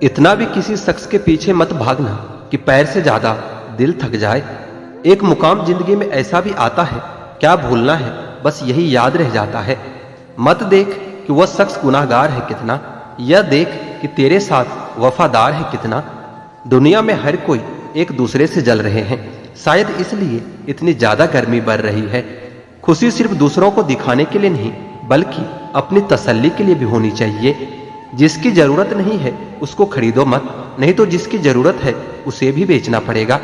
इतना भी किसी शख्स के पीछे मत भागना कि पैर से ज्यादा दिल थक जाए। एक मुकाम जिंदगी में ऐसा भी आता है, क्या भूलना है बस यही याद रह जाता है। मत देख कि वह शख्स गुनाहगार है कितना, यह देख कि तेरे साथ वफादार है कितना। दुनिया में हर कोई एक दूसरे से जल रहे हैं, शायद इसलिए इतनी ज्यादा गर्मी बढ़ रही है। खुशी सिर्फ दूसरों को दिखाने के लिए नहीं बल्कि अपनी तसल्ली के लिए भी होनी चाहिए। जिसकी जरूरत नहीं है उसको खरीदो मत, नहीं तो जिसकी जरूरत है उसे भी बेचना पड़ेगा।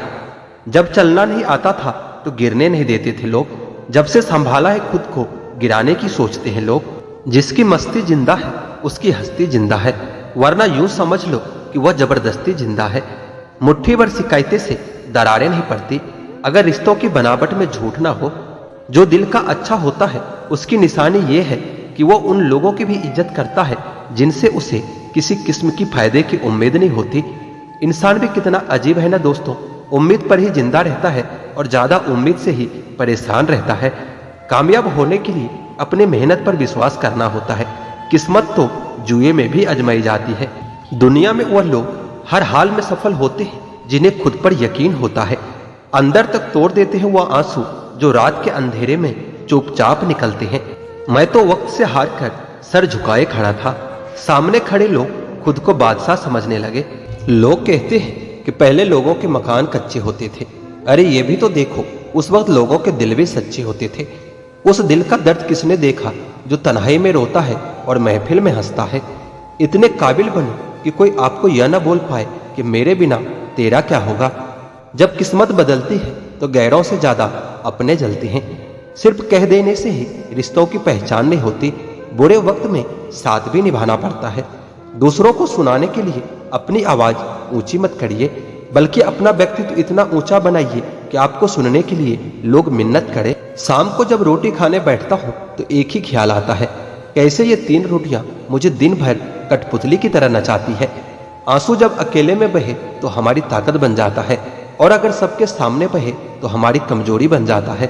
जब चलना नहीं आता था तो गिरने नहीं देते थे लोग, जब से संभाला है खुद को गिराने की सोचते हैं लोग। जिसकी मस्ती जिंदा है उसकी हस्ती जिंदा है, वरना यूं समझ लो कि वह जबरदस्ती जिंदा है। मुट्ठी भर शिकायतें से दरारें नहीं पड़ती अगर रिश्तों की बनावट में झूठ ना हो। जो दिल का अच्छा होता है उसकी निशानी ये है कि वो उन लोगों की भी इज्जत करता है जिनसे उसे किसी किस्म की फायदे की उम्मीद नहीं होती। इंसान भी कितना अजीब है ना दोस्तों, उम्मीद पर ही जिंदा रहता है और ज्यादा उम्मीद से ही परेशान रहता है। कामयाब होने के लिए अपने मेहनत पर विश्वास करना होता है, किस्मत तो जुए में भी आजमाई जाती है। दुनिया में वह लोग हर हाल में सफल होते हैं जिन्हें खुद पर यकीन होता है। अंदर तक तोड़ देते हैं वह आंसू जो रात के अंधेरे में चुपचाप निकलते हैं। मैं तो वक्त से हार कर सर झुकाए खड़ा था, सामने खड़े लोग खुद को बादशाह समझने लगे। लोग कहते हैं कि पहले लोगों के मकान कच्चे होते थे, अरे ये भी तो देखो उस वक्त लोगों के दिल भी सच्चे होते थे। उस दिल का दर्द किसने देखा जो तन्हाई में रोता है और महफिल में हंसता है। इतने काबिल बनो कि कोई आपको यह ना बोल पाए कि मेरे बिना तेरा क्या होगा। जब किस्मत बदलती है तो गैरों से ज्यादा अपने जलते हैं। सिर्फ कह देने से ही रिश्तों की पहचान नहीं होती, बुरे वक्त में साथ भी निभाना पड़ता है। दूसरों को सुनाने के लिए अपनी आवाज ऊंची मत करिए, बल्कि अपना व्यक्तित्व इतना ऊंचा बनाइए कि आपको सुनने के लिए लोग मिन्नत करें। शाम को जब रोटी खाने बैठता हूँ तो एक ही ख्याल आता है, कैसे ये 3 रोटियां मुझे दिन भर कठपुतली की तरह नचाती है। आंसू जब अकेले में बहे तो हमारी ताकत बन जाता है, और अगर सबके सामने बहे तो हमारी कमजोरी बन जाता है।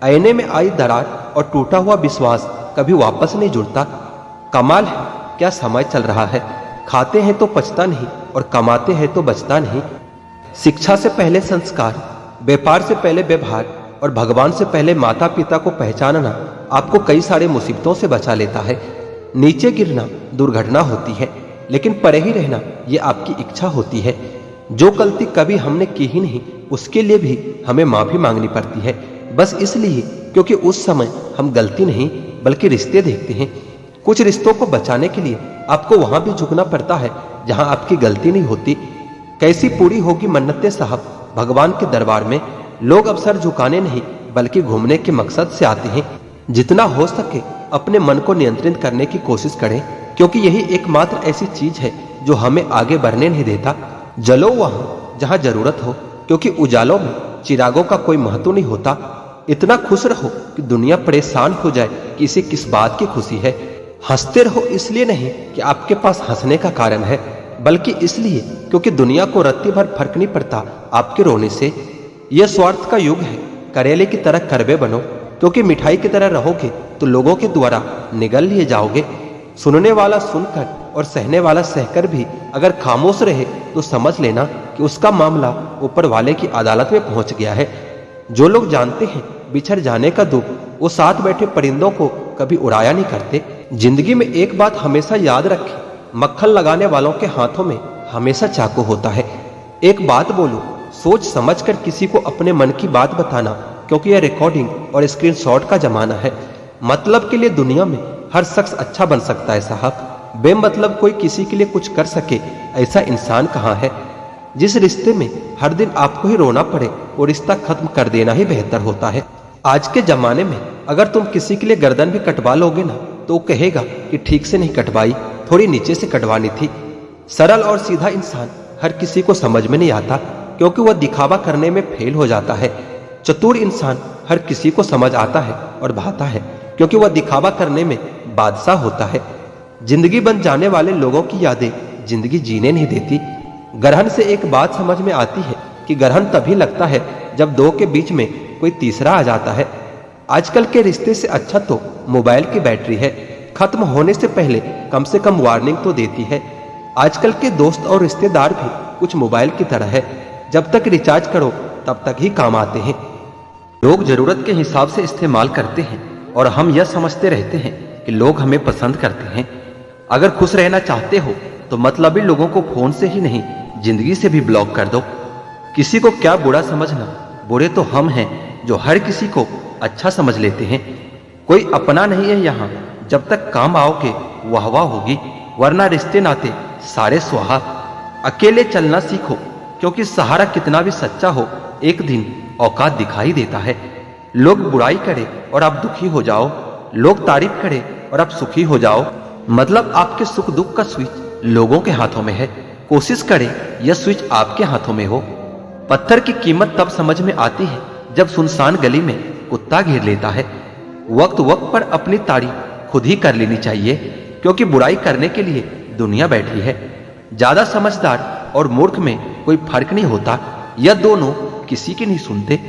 आईने में आई दरार और टूटा हुआ विश्वास कभी वापस नहीं जुड़ता। कमाल है क्या समय चल रहा है, खाते हैं तो पचता नहीं और कमाते हैं तो बचता नहीं। शिक्षा से पहले संस्कार, व्यापार से पहले व्यवहार और भगवान से पहले माता पिता को पहचानना आपको कई सारे मुसीबतों से बचा लेता है। नीचे गिरना दुर्घटना होती है, लेकिन परे ही रहना यह आपकी इच्छा होती है। जो गलती कभी हमने की ही नहीं उसके लिए भी हमें माफी मांगनी पड़ती है, बस इसलिए क्योंकि उस समय हम गलती नहीं बल्कि रिश्ते देखते हैं। कुछ रिश्तों को बचाने के लिए आपको वहां भी झुकना पड़ता है जहां आपकी गलती नहीं होती। कैसी पूरी होगी मन्नतें साहब भगवान के दरबार में। लोग अब सर झुकाने नहीं बल्कि घूमने के मकसद से आते हैं। जितना हो सके अपने मन को नियंत्रित करने की कोशिश करें, क्योंकि यही एकमात्र ऐसी चीज है जो हमें आगे बढ़ने नहीं देता। जलो वहां जहां जरूरत हो, क्योंकि उजालों में चिरागों का कोई महत्व नहीं होता। इतना खुश रहो कि दुनिया परेशान हो जाए कि इसे किस बात की खुशी है। हंसते रहो इसलिए नहीं कि आपके पास हंसने का कारण है, बल्कि इसलिए क्योंकि दुनिया को रत्ती भर फर्क नहीं पड़ता आपके रोने से। यह स्वार्थ का युग है, करेले की तरह कड़वे बनो, क्योंकि मिठाई की तरह रहोगे तो लोगों के द्वारा निगल लिए जाओगे। सुनने वाला सुनकर और सहने वाला सहकर भी अगर खामोश रहे तो समझ लेना कि उसका मामला ऊपर वाले की अदालत में पहुंच गया है। जो लोग जानते हैं बिछड़ जाने का दुख, वो साथ बैठे परिंदों को कभी उड़ाया नहीं करते। जिंदगी में एक बात हमेशा याद रखें, मक्खन लगाने वालों के हाथों में हमेशा चाकू होता है। एक बात बोलो, सोच समझकर किसी को अपने मन की बात बताना, क्योंकि यह रिकॉर्डिंग और स्क्रीनशॉट का जमाना है। मतलब के लिए दुनिया में हर शख्स अच्छा बन सकता है साहब, बेमतलब कोई किसी के लिए कुछ कर सके ऐसा इंसान कहाँ है। जिस रिश्ते में हर दिन आपको ही रोना पड़े वो रिश्ता खत्म कर देना ही बेहतर होता है। आज के जमाने में अगर तुम किसी के लिए गर्दन भी कटवा लोगे ना तो वो कहेगा कि ठीक से नहीं कटवाई, थोड़ी नीचे से कटवानी थी। सरल और सीधा इंसान हर किसी को समझ में नहीं आता, क्योंकि वह दिखावा करने में फेल हो जाता है। चतुर इंसान हर किसी को समझ आता है और भाता है, क्योंकि वह दिखावा करने में बादशाह होता है। जिंदगी बन जाने वाले लोगों की यादें जिंदगी जीने नहीं देती। ग्रहण से एक बात समझ में आती है कि ग्रहण तभी लगता है जब दो के बीच में कोई तीसरा आ जाता है। आजकल के रिश्ते से अच्छा तो मोबाइल की बैटरी है, खत्म होने से पहले कम से कम वार्निंग तो देती है। आजकल के दोस्त और रिश्तेदार भी कुछ मोबाइल की तरह है, जब तक रिचार्ज करो तब तक ही काम आते हैं। लोग जरूरत के हिसाब से इस्तेमाल करते हैं और हम यह समझते रहते हैं कि लोग हमें पसंद करते हैं। अगर खुश रहना चाहते हो तो मतलबी लोगों को फोन से ही नहीं, जिंदगी से भी ब्लॉक कर दो। किसी को क्या बुरा समझना, बुरे तो हम हैं जो हर किसी को अच्छा समझ लेते हैं। कोई अपना नहीं है यहाँ, जब तक काम आओगे वाह वाह होगी, वरना रिश्ते नाते सारे स्वाहा। अकेले चलना सीखो, क्योंकि सहारा कितना भी सच्चा हो एक दिन औकात दिखाई देता है। लोग बुराई करे और आप दुखी हो जाओ, लोग तारीफ करे और आप सुखी हो जाओ, मतलब आपके सुख दुख का स्विच लोगों के हाथों में है। कोशिश करें यह स्विच आपके हाथों में हो। पत्थर की कीमत तब समझ में आती है जब सुनसान गली में कुत्ता घेर लेता है। वक्त वक्त पर अपनी तारीफ खुद ही कर लेनी चाहिए, क्योंकि बुराई करने के लिए दुनिया बैठी है। ज्यादा समझदार और मूर्ख में कोई फर्क नहीं होता, यह दोनों किसी की नहीं सुनते।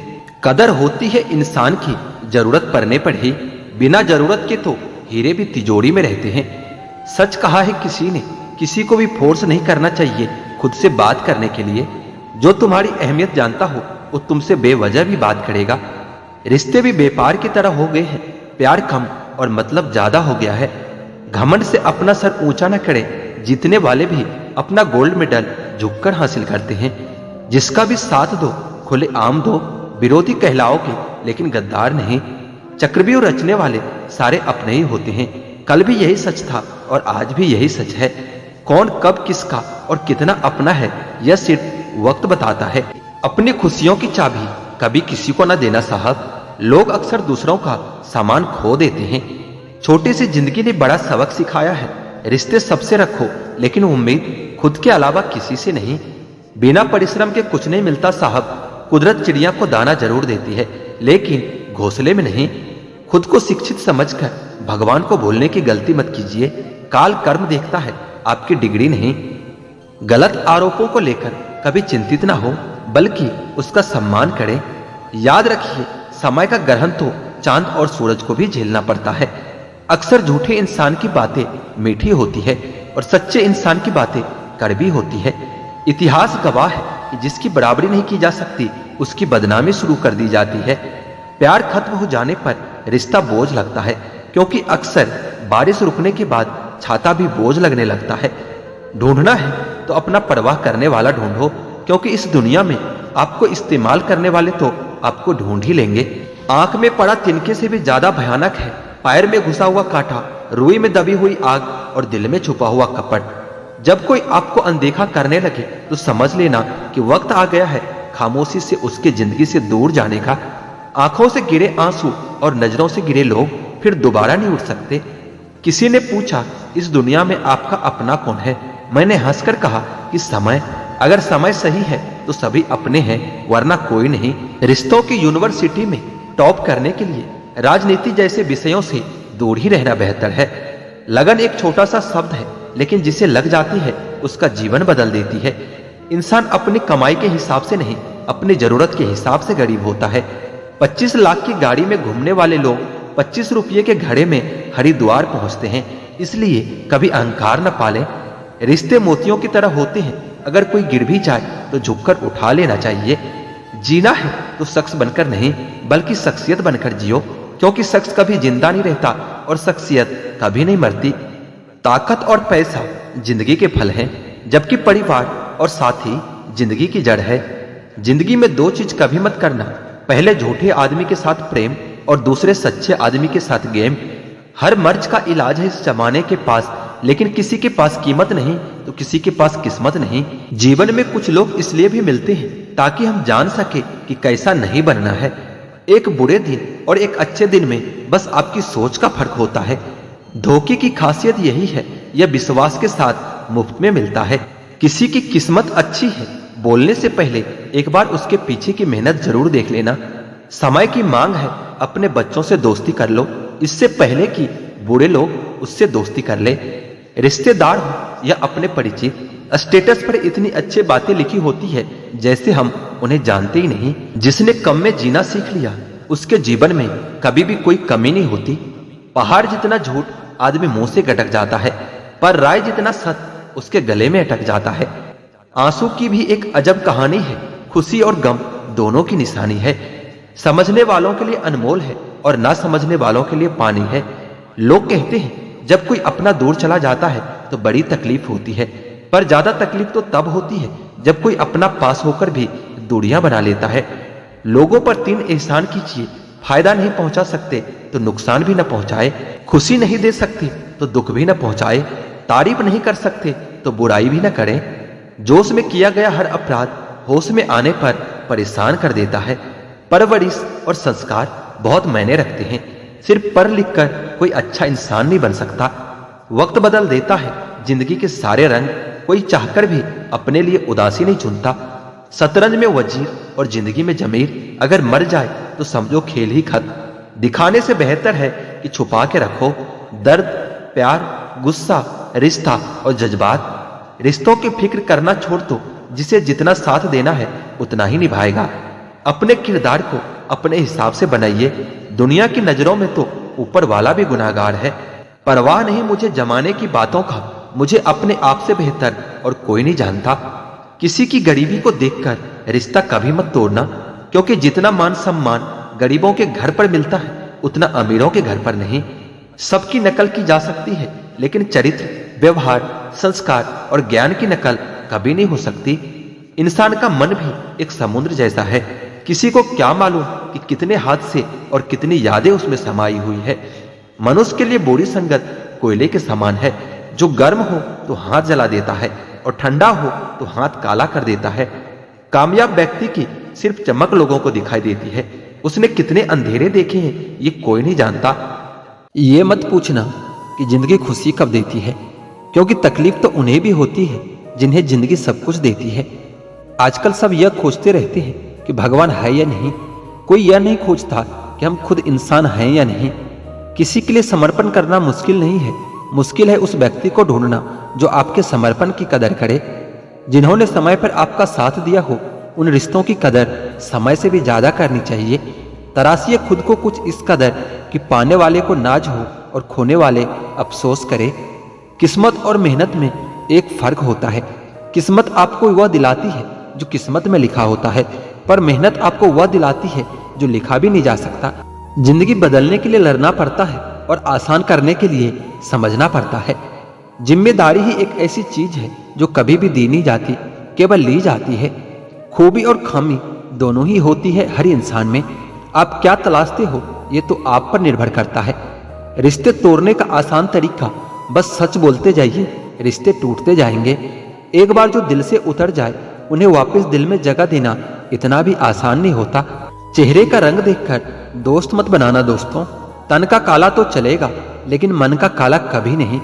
कदर होती है इंसान की जरूरत पड़ने पर ही, बिना जरूरत के तो हीरे भी तिजोरी में रहते हैं। सच कहा है किसी ने, किसी को भी फोर्स नहीं करना चाहिए खुद से बात करने के लिए। जो तुम्हारी अहमियत जानता हो वो तुमसे बेवजह भी बात करेगा। रिश्ते भी व्यापार की तरह हो गए हैं, प्यार कम और मतलब ज्यादा हो गया है। घमंड से अपना सर ऊंचा न करे, जीतने वाले भी अपना गोल्ड मेडल झुककर हासिल करते हैं। जिसका भी साथ दो खुले आम दो, विरोधी कहलाओगे लेकिन गद्दार नहीं। चक्रव्यूह रचने वाले सारे अपने ही होते हैं। कल भी यही सच था और आज भी यही सच है। कौन कब किसका और कितना अपना है यह सिर्फ वक्त बताता है। अपनी खुशियों की चाबी कभी किसी को न देना साहब। लोग अक्सर दूसरों का सामान खो देते हैं। छोटी सी जिंदगी ने बड़ा सबक सिखाया है। रिश्ते सबसे रखो, लेकिन उम्मीद खुद के अलावा किसी से नहीं। बिना परिश्रम के कुछ नहीं मिलता साहब। कुदरत चिड़िया को दाना जरूर देती है, लेकिन घोंसले में नहीं। खुद को शिक्षित समझकर भगवान को भूलने की गलती मत कीजिए। काल कर्म देखता है, आपकी डिग्री नहीं। गलत आरोपों को लेकर कभी चिंतित ना हो, बल्कि उसका सम्मान करें। याद रखिए, समय का ग्रहण तो चांद और सूरज को भी झेलना पड़ता है। अक्सर झूठे इंसान की बातें मीठी होती है और सच्चे इंसान की बातें कड़वी होती है। इतिहास गवाह है कि जिसकी बराबरी नहीं की जा सकती उसकी बदनामी शुरू कर दी जाती है। प्यार खत्म हो जाने पर रिश्ता बोझ लगता है, क्योंकि अक्सर बारिश रुकने के बाद छाता भी बोझ लगने लगता है। ढूंढना है तो अपना परवाह करने वाला ढूंढो, क्योंकि इस दुनिया में आपको इस्तेमाल करने वाले तो आपको ढूंढ ही लेंगे। आंख में पड़ा तिनके से भी ज्यादा भयानक है पैर में घुसा हुआ कांटा, रुई में दबी हुई आग और दिल में छुपा हुआ कपट। जब कोई आपको अनदेखा करने लगे तो समझ लेना कि वक्त आ गया है खामोशी से उसके जिंदगी से दूर जाने का। आंखों से गिरे आंसू और नजरों से गिरे लोग फिर दोबारा नहीं उठ सकते। किसी ने पूछा, इस दुनिया में आपका अपना कौन है? मैंने हंसकर कहा कि समय। अगर समय सही है तो सभी अपने हैं, वरना कोई नहीं। रिश्तों की यूनिवर्सिटी में टॉप करने के लिए राजनीति जैसे विषयों से दूर ही रहना बेहतर है। लगन एक छोटा सा शब्द है, लेकिन जिसे लग जाती है उसका जीवन बदल देती है। इंसान अपनी कमाई के हिसाब से नहीं, अपनी जरूरत के हिसाब से गरीब होता है। 25 लाख की गाड़ी में घूमने वाले लोग 25 रुपये के घड़े में हरिद्वार पहुंचते हैं। इसलिए कभी अहंकार न पालें। रिश्ते मोतियों की तरह होते हैं, अगर कोई गिर भी जाए तो झुककर उठा लेना चाहिए। जीना है तो शख्स बनकर नहीं, बल्कि शख्सियत बनकर जियो, क्योंकि शख्स कभी जिंदा नहीं रहता और शख्सियत कभी नहीं मरती। ताकत और पैसा जिंदगी के फल हैं, जबकि परिवार और साथी जिंदगी की जड़ है। जिंदगी में दो चीज कभी मत करना, पहले झूठे आदमी के साथ प्रेम और दूसरे सच्चे आदमी के साथ गेम। हर मर्ज का इलाज है इस जमाने के पास, लेकिन किसी के पास कीमत नहीं तो किसी के पास किस्मत नहीं। जीवन में कुछ लोग इसलिए भी मिलते हैं ताकि हम जान सके कि कैसा नहीं बनना है। एक बुरे दिन और एक अच्छे दिन में बस आपकी सोच का फर्क होता है। धोखे की खासियत यही है, यह विश्वास के साथ मुफ्त में मिलता है। किसी की किस्मत अच्छी है, बोलने से पहले एक बार उसके पीछे की मेहनत जरूर देख लेना। समय की मांग है, अपने बच्चों से दोस्ती कर लो, इससे पहले कि बुरे लोग उससे दोस्ती कर ले। रिश्तेदार हो या अपने परिचित, स्टेटस पर इतनी अच्छी बातें लिखी होती है जैसे हम उन्हें जानते ही नहीं। जिसने कम में जीना सीख लिया उसके जीवन में कभी भी कोई कमी नहीं होती। पहाड़ जितना झूठ आदमी मुंह से गटक जाता है, पर राय जितना सच उसके गले में अटक जाता है। आंसू की भी एक अजब कहानी है, खुशी और गम दोनों की निशानी है। समझने वालों के लिए अनमोल है और ना समझने वालों के लिए पानी है। लोग कहते हैं जब कोई अपना दूर चला जाता है तो बड़ी तकलीफ होती है, पर ज्यादा तकलीफ तो तब होती है जब कोई अपना पास होकर भी दूरियां बना लेता है। लोगों पर 3 एहसान कीजिए, फायदा नहीं पहुंचा सकते तो नुकसान भी न पहुंचाए, खुशी नहीं दे सकते तो दुख भी न पहुंचाए, तारीफ नहीं कर सकते तो बुराई भी न करें। जोश में किया गया हर अपराध होश में आने पर परेशान कर देता है। परवरिश और संस्कार बहुत मायने रखते हैं। सिर्फ पढ़ लिख कर कोई अच्छा इंसान नहीं बन सकता। वक्त बदल देता है जिंदगी के सारे रंग, कोई चाहकर भी अपने लिए उदासी नहीं चुनता। शतरंज में वजीर और जिंदगी में जमीर, अगर मर जाए तो समझो खेल ही खत्म। दिखाने से बेहतर है कि छुपा के रखो दर्द, प्यार, गुस्सा, रिश्ता और जज्बात। रिश्तों की फिक्र करना छोड़ दो, जिसे जितना साथ देना है उतना ही निभाएगा। अपने किरदार को अपने हिसाब से बनाइए, दुनिया की नजरों में तो ऊपर वाला भी गुनाहगार है। परवाह नहीं मुझे जमाने की बातों का, मुझे अपने आप से बेहतर और कोई नहीं जानता। किसी की गरीबी को देखकर रिश्ता कभी मत तोड़ना, क्योंकि जितना मान सम्मान गरीबों के घर पर मिलता है उतना अमीरों के घर पर नहीं। सबकी नकल की जा सकती है, लेकिन चरित्र, व्यवहार, संस्कार और ज्ञान की नकल कभी नहीं हो सकती। इंसान का मन भी एक समुद्र जैसा है, किसी को क्या मालूम कि कितने हादसे और कितनी यादें उसमें समाई हुई है। मनुष्य के लिए बुरी संगत कोयले के समान है, जो गर्म हो तो हाथ जला देता है और ठंडा हो तो हाथ काला कर देता है। कामयाब व्यक्ति की सिर्फ चमक लोगों को दिखाई देती है, उसने कितने अंधेरे देखे हैं ये कोई नहीं जानता। ये मत पूछना कि जिंदगी खुशी कब देती है, क्योंकि तकलीफ तो उन्हें भी होती है जिन्हें जिंदगी सब कुछ देती है। आजकल सब यह खोजते रहते हैं कि भगवान है या नहीं, कोई यह नहीं खोजता कि हम खुद इंसान हैं या नहीं। किसी के लिए समर्पण करना मुश्किल नहीं है, मुश्किल है उस व्यक्ति को ढूंढना जो आपके समर्पण की कदर करे। जिन्होंने समय पर आपका साथ दिया हो, उन रिश्तों की कदर समय से भी ज्यादा करनी चाहिए। तराशिए खुद को कुछ इस कदर कि पाने वाले को नाज हो और खोने वाले अफसोस करे। किस्मत और मेहनत में एक फर्क होता है। किस्मत आपको वह दिलाती है जो किस्मत में लिखा होता है, पर मेहनत आपको वह दिलाती है जो लिखा भी नहीं जा सकता। जिंदगी बदलने के लिए लड़ना पड़ता है और आसान करने के लिए समझना पड़ता है। जिम्मेदारी ही एक ऐसी चीज है जो कभी भी दी नहीं जाती, केवल ली जाती है। खूबी और खामी दोनों ही होती है हर इंसान में। आप क्या तलाशते हो ये तो आप पर निर्भर करता है। रिश्ते तोड़ने का आसान तरीका, बस सच बोलते जाइए, रिश्ते टूटते जाएंगे। एक बार जो दिल से उतर जाए उन्हें वापस दिल में जगह देना इतना भी आसान नहीं होता। चेहरे का रंग देखकर दोस्त मत बनाना दोस्तों। तन का काला तो चलेगा, लेकिन मन का काला कभी नहीं।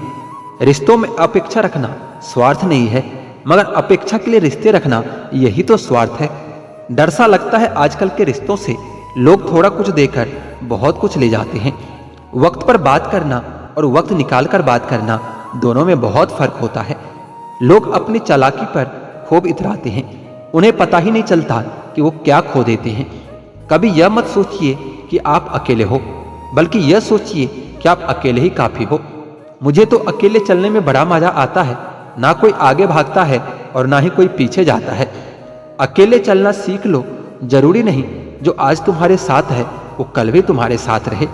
रिश्तों में अपेक्षा रखना स्वार्थ नहीं है, मगर अपेक्षा के लिए रिश्ते रखना यही तो स्वार्थ है। डर सा लगता है आजकल के रिश्तों से, लोग थोड़ा कुछ देकर बहुत कुछ ले जाते हैं। वक्त पर बात करना और वक्त निकाल कर बात करना दोनों में बहुत फर्क होता है। लोग अपनी चालाकी पर खूब इतराते हैं, उन्हें पता ही नहीं चलता कि वो क्या खो देते हैं। कभी यह मत सोचिए कि आप अकेले हो, बल्कि यह सोचिए कि आप अकेले ही काफी हो। मुझे तो अकेले चलने में बड़ा मजा आता है, ना कोई आगे भागता है और ना ही कोई पीछे जाता है। अकेले चलना सीख लो, जरूरी नहीं जो आज तुम्हारे साथ है वो कल भी तुम्हारे साथ रहे।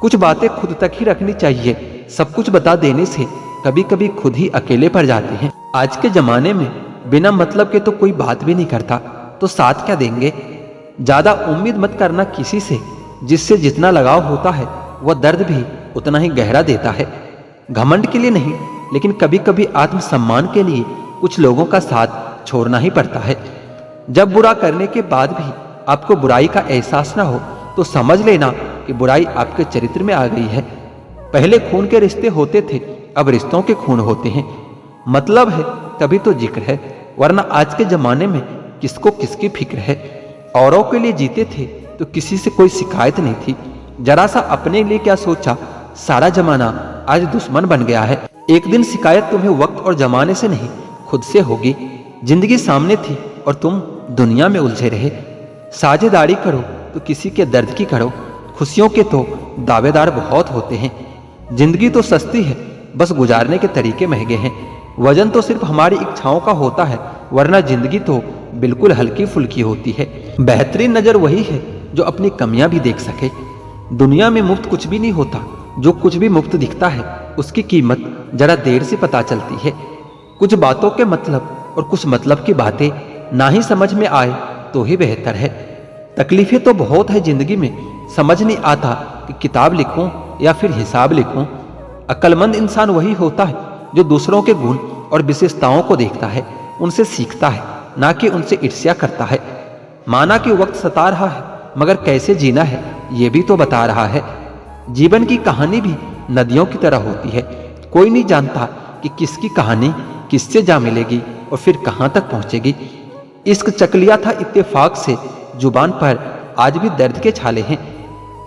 कुछ बातें खुद तक ही रखनी चाहिए, सब कुछ बता देने से कभी कभी खुद ही अकेले पड़ जाते हैं। आज के जमाने में बिना मतलब के तो कोई बात भी नहीं करता, तो साथ क्या देंगे। ज्यादा उम्मीद मत करना किसी से, जिससे जितना लगाव होता है वह दर्द भी उतना ही गहरा देता है। घमंड के लिए नहीं, लेकिन कभी कभी आत्मसम्मान के लिए कुछ लोगों का साथ छोड़ना ही पड़ता है। जब बुरा करने के बाद भी आपको बुराई का एहसास ना हो तो समझ लेना कि बुराई आपके चरित्र में आ गई है। पहले खून के रिश्ते होते थे, अब रिश्तों के खून होते हैं। मतलब है तभी तो जिक्र है, वरना आज के जमाने में किसको किसकी फिक्र है। औरों के लिए जीते थे तो किसी से कोई शिकायत नहीं थी, जरा सा अपने लिए क्या सोचा, सारा जमाना आज दुश्मन बन गया है। एक दिन शिकायत तुम्हें वक्त और जमाने से नहीं खुद से होगी। जिंदगी सामने थी और तुम दुनिया में उलझे रहे। साझेदारी करो तो किसी के दर्द की करो, खुशियों के तो दावेदार बहुत होते हैं। जिंदगी तो सस्ती है, बस गुजारने के तरीके महंगे हैं। वजन तो सिर्फ हमारी इच्छाओं का होता है, वरना जिंदगी तो बिल्कुल हल्की फुल्की होती है। बेहतरीन नजर वही है जो अपनी कमियां भी देख सके। दुनिया में मुफ्त कुछ भी नहीं होता। जो कुछ भी मुफ्त दिखता है उसकी कीमत जरा देर से पता चलती है। कुछ बातों के मतलब और कुछ मतलब की बातें ना ही समझ में आए तो ही बेहतर है। तकलीफें तो बहुत है जिंदगी में, समझ नहीं आता कि किताब लिखूं या फिर हिसाब लिखूं। अक्लमंद इंसान वही होता है जो दूसरों के गुण और विशेषताओं को देखता है, उनसे सीखता है, ना कि उनसे ईर्ष्या करता है। माना कि वक्त सता रहा है, मगर कैसे जीना है ये भी तो बता रहा है। जीवन की कहानी भी नदियों की तरह होती है। कोई नहीं जानता कि किसकी कहानी किससे जा मिलेगी और फिर कहां तक पहुंचेगी। इश्क चकलिया था इत्तेफाक से, जुबान पर आज भी दर्द के छाले हैं।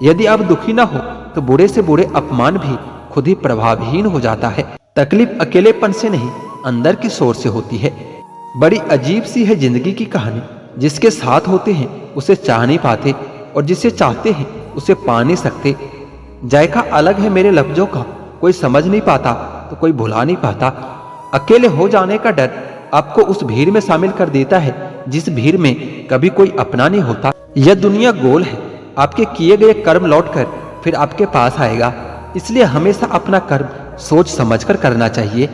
यदि आप दुखी ना हो तो बुरे से बुरे अपमान भी खुद ही प्रभावहीन हो जाता है। तकलीफ अकेलेपन से नहीं, अंदर की सोच से होती है। बड़ी अजीब सी है जिंदगी की कहानी। जिसके साथ होते हैं उसे चाह नहीं पाते और जिसे चाहते हैं उसे पा नहीं सकते। जायका अलग है मेरे लफ्जों का, कोई समझ नहीं पाता तो कोई भुला नहीं पाता। अकेले हो जाने का डर आपको उस भीड़ में शामिल कर देता है जिस भीड़ में कभी कोई अपना नहीं होता। यह दुनिया गोल है, आपके किए गए कर्म लौटकर फिर आपके पास आएगा। इसलिए हमेशा अपना कर्म सोच समझकर करना चाहिए।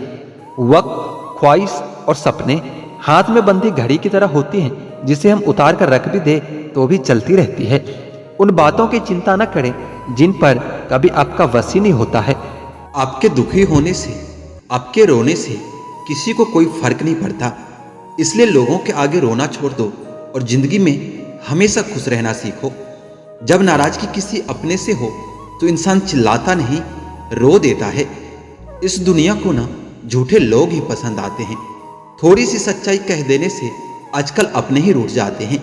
वक्त, ख्वाहिश और सपने हाथ में बंधी घड़ी की तरह होती हैं, जिसे हम उतार कर रख भी दे तो भी चलती रहती है। उन बातों की चिंता न करें जिन पर कभी आपका वश ही नहीं होता है। आपके दुखी होने से, आपके रोने से किसी को कोई फर्क नहीं पड़ता। इसलिए लोगों के आगे रोना छोड़ दो और जिंदगी में हमेशा खुश रहना सीखो। जब नाराजगी किसी अपने से हो तो इंसान चिल्लाता नहीं, रो देता है। इस दुनिया को ना झूठे लोग ही पसंद आते हैं। थोड़ी सी सच्चाई कह देने से आजकल अपने ही रूठ जाते हैं।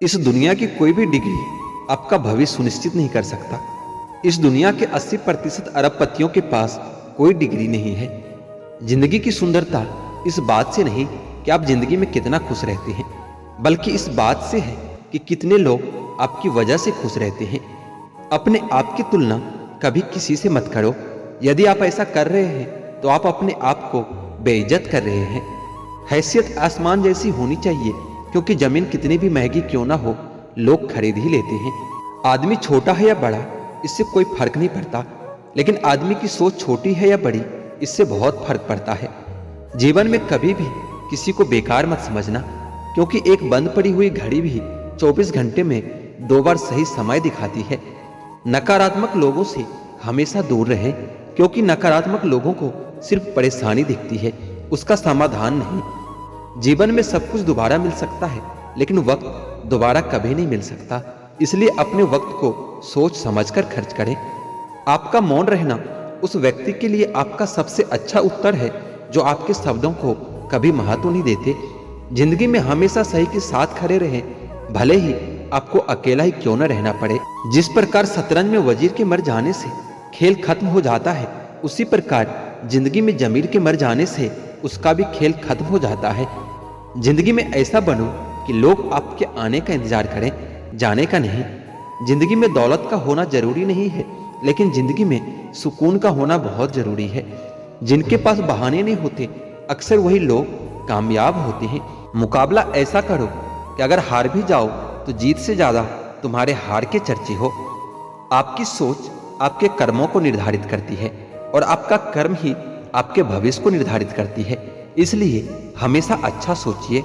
इस दुनिया की कोई भी डिग्री आपका भविष्य सुनिश्चित नहीं कर सकता। इस दुनिया के 80% अरबपतियों के पास कोई डिग्री नहीं है। जिंदगी की सुंदरता इस बात से नहीं कि आप जिंदगी में कितना खुश रहते हैं, बल्कि इस बात से है कि कितने लोग आपकी वजह से खुश रहते हैं। अपने आप की तुलना कभी किसी से मत करो। यदि आप ऐसा कर रहे हैं तो आप अपने आप को बेइज्जत कर रहे हैं। हैसियत आसमान जैसी होनी चाहिए, क्योंकि जमीन कितनी भी महंगी क्यों ना हो, लोग खरीद ही लेते हैं। आदमी छोटा है या बड़ा इससे कोई फर्क नहीं पड़ता, लेकिन आदमी की सोच छोटी है या बड़ी इससे बहुत फर्क पड़ता है। जीवन में कभी भी किसी को बेकार मत समझना, क्योंकि एक बंद पड़ी हुई घड़ी भी 24 घंटे में 2 बार सही समय दिखाती है। नकारात्मक लोगों से हमेशा दूर रहें, क्योंकि नकारात्मक लोगों को सिर्फ परेशानी दिखती है, उसका समाधान नहीं। जीवन में सब कुछ दोबारा मिल सकता है, लेकिन वक्त दोबारा कभी नहीं मिल सकता। इसलिए अपने वक्त को सोच समझकर खर्च करें। आपका मौन रहना उस व्यक्ति के लिए आपका सबसे अच्छा उत्तर है जो आपके शब्दों को कभी महत्व नहीं देते। जिंदगी में हमेशा सही के साथ खड़े रहें, भले ही आपको अकेला ही क्यों न रहना पड़े। जिस प्रकार शतरंज में वजीर के मर जाने से खेल खत्म हो जाता है, उसी प्रकार जिंदगी में जमीर के मर जाने से उसका भी खेल खत्म हो जाता है। जिंदगी में ऐसा बनो कि लोग आपके आने का इंतजार करें, जाने का नहीं। जिंदगी में दौलत का होना जरूरी नहीं है, लेकिन जिंदगी में सुकून का होना बहुत जरूरी है। जिनके पास बहाने नहीं होते, अक्सर वही लोग कामयाब होते हैं। मुकाबला ऐसा करो कि अगर हार भी जाओ तो जीत से ज्यादा तुम्हारे हार के चर्चे हो। आपकी सोच आपके कर्मों को निर्धारित करती है और आपका कर्म ही आपके भविष्य को निर्धारित करती है। इसलिए हमेशा अच्छा सोचिए,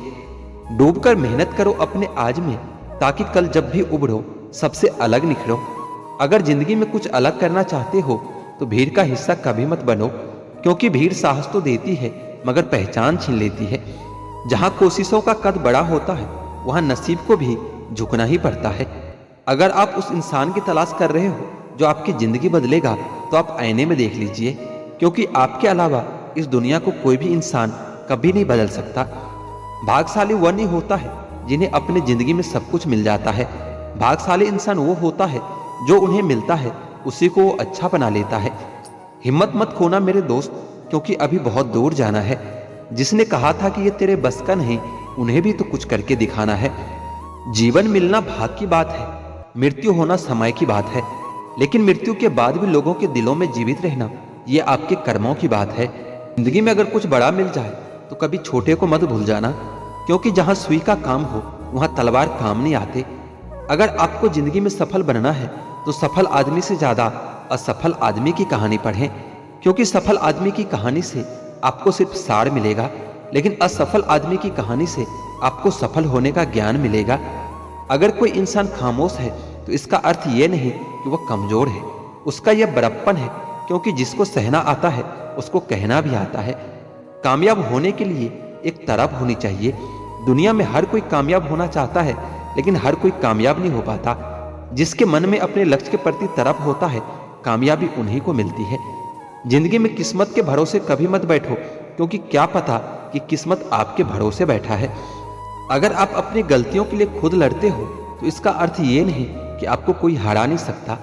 डूबकर मेहनत करो अपने आज में, ताकि कल जब भी उभरो सबसे अलग निखरो। अगर जिंदगी में कुछ अलग करना चाहते हो तो भीड़ का हिस्सा कभी मत बनो, क्योंकि भीड़ साहस तो देती है मगर पहचान छीन लेती है। जहां कोशिशों का कद बड़ा होता है वहां नसीब को भी झुकना ही पड़ता है। अगर आप उस इंसान की तलाश कर रहे हो जो आपकी जिंदगी बदलेगा, तो आप आईने में देख लीजिए, क्योंकि आपके अलावा इस दुनिया को कोई भी इंसान कभी नहीं बदल सकता। भाग्यशाली वह नहीं होता है जिन्हें अपनी जिंदगी में सब कुछ मिल जाता है। भाग्यशाली इंसान वो होता है जो उन्हें मिलता है उसी को वो अच्छा बना लेता है। हिम्मत मत खोना मेरे दोस्त, क्योंकि अभी बहुत दूर जाना है। जिसने कहा था कि ये तेरे बस का नहीं, उन्हें भी तो कुछ करके दिखाना है। जीवन मिलना भाग की बात है, मृत्यु होना समय की बात है, लेकिन मृत्यु के बाद भी लोगों के दिलों में जीवित रहना ये आपके कर्मों की बात है। जिंदगी में अगर कुछ बड़ा मिल जाए तो कभी छोटे को मत भूल जाना, क्योंकि जहां सुई का काम हो वहां तलवार काम नहीं आते। अगर आपको जिंदगी में सफल बनना है तो सफल आदमी से ज्यादा असफल आदमी की कहानी पढ़ें, क्योंकि सफल आदमी की कहानी से आपको सिर्फ सार मिलेगा, लेकिन असफल आदमी की कहानी से आपको सफल होने का ज्ञान मिलेगा। अगर कोई इंसान खामोश है तो इसका अर्थ यह नहीं कि वह कमजोर है, उसका यह बड़प्पन है, क्योंकि जिसको सहना आता है उसको कहना भी आता है। कामयाब होने के लिए एक तरफ होनी चाहिए। दुनिया में हर कोई कामयाब होना चाहता है, लेकिन हर कोई कामयाब नहीं हो पाता। जिसके मन में अपने लक्ष्य के प्रति तरफ होता है, कामयाबी उन्हीं को मिलती है। जिंदगी में किस्मत के भरोसे कभी मत बैठो, क्योंकि क्या पता कि किस्मत आपके भरोसे बैठा है। अगर आप अपनी गलतियों के लिए खुद लड़ते हो तो इसका अर्थ ये नहीं कि आपको कोई हरा नहीं सकता।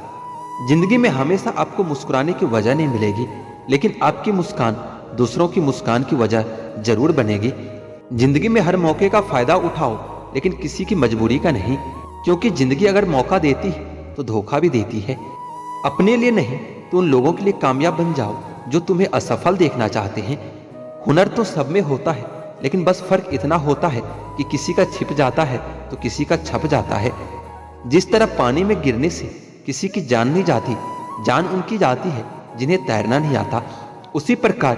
जिंदगी में हमेशा आपको मुस्कुराने की वजह नहीं मिलेगी, लेकिन आपकी मुस्कान दूसरों की मुस्कान की वजह जरूर बनेगी। जिंदगी में हर मौके का फायदा उठाओ, लेकिन किसी की मजबूरी का नहीं, क्योंकि जिंदगी अगर मौका देती है तो धोखा भी देती है। अपने लिए नहीं तो उन लोगों के लिए कामयाब बन जाओ जो तुम्हें असफल देखना चाहते हैं। हुनर तो सब में होता है, लेकिन बस फर्क इतना होता है कि किसी का छिप जाता है तो किसी का छप जाता है। जिस तरह पानी में गिरने से किसी की जान नहीं जाती, जान उनकी जाती है जिन्हें तैरना नहीं आता। उसी प्रकार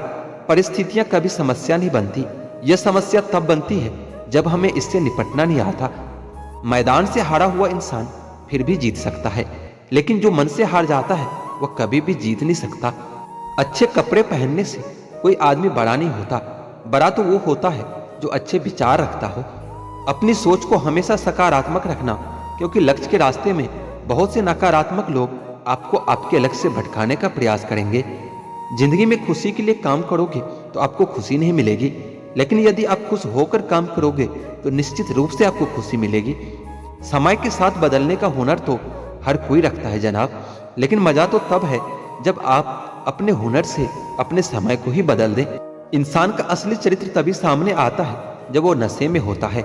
परिस्थितियां कभी समस्या नहीं बनती, यह समस्या तब बनती है जब हमें इससे निपटना नहीं आता। मैदान से हारा हुआ इंसान फिर भी जीत सकता है, लेकिन जो मन से हार जाता है वह कभी भी जीत नहीं सकता। अच्छे कपड़े पहनने से कोई आदमी बड़ा नहीं होता, बड़ा तो वो होता है जो अच्छे विचार रखता हो। अपनी सोच को हमेशा सकारात्मक रखना, क्योंकि लक्ष्य के रास्ते में बहुत से नकारात्मक लोग आपको आपके लक्ष्य से भटकाने का प्रयास करेंगे। जिंदगी में खुशी के लिए काम करोगे तो आपको खुशी नहीं मिलेगी, लेकिन यदि आप खुश होकर काम करोगे तो निश्चित रूप से आपको खुशी मिलेगी। समय के साथ बदलने का हुनर तो हर कोई रखता है जनाब, लेकिन मजा तो तब है जब आप अपने हुनर से अपने समय को ही बदल दें। इंसान का असली चरित्र तभी सामने आता है जब वो नशे में होता है,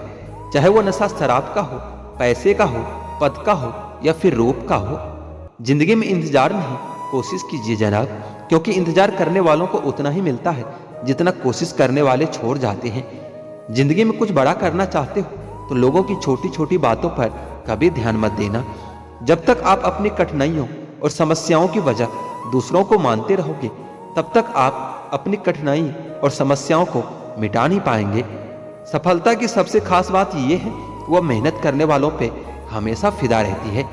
चाहे वो नशा शराब का हो, पैसे का हो, पद का हो या फिर रूप का हो। जिंदगी में इंतजार नहीं, कोशिश कीजिए जनाब, क्योंकि इंतजार करने वालों को उतना ही मिलता है जितना कोशिश करने वाले छोड़ जाते हैं। जिंदगी में कुछ बड़ा करना चाहते हो तो लोगों की छोटी छोटी बातों पर कभी ध्यान मत देना। जब तक आप अपनी कठिनाइयों और समस्याओं की वजह दूसरों को मानते रहोगे, तब तक आप अपनी कठिनाई और समस्याओं को मिटा नहीं पाएंगे। सफलता की सबसे खास बात यह है कि वह मेहनत करने वालों पे हमेशा फिदा रहती है।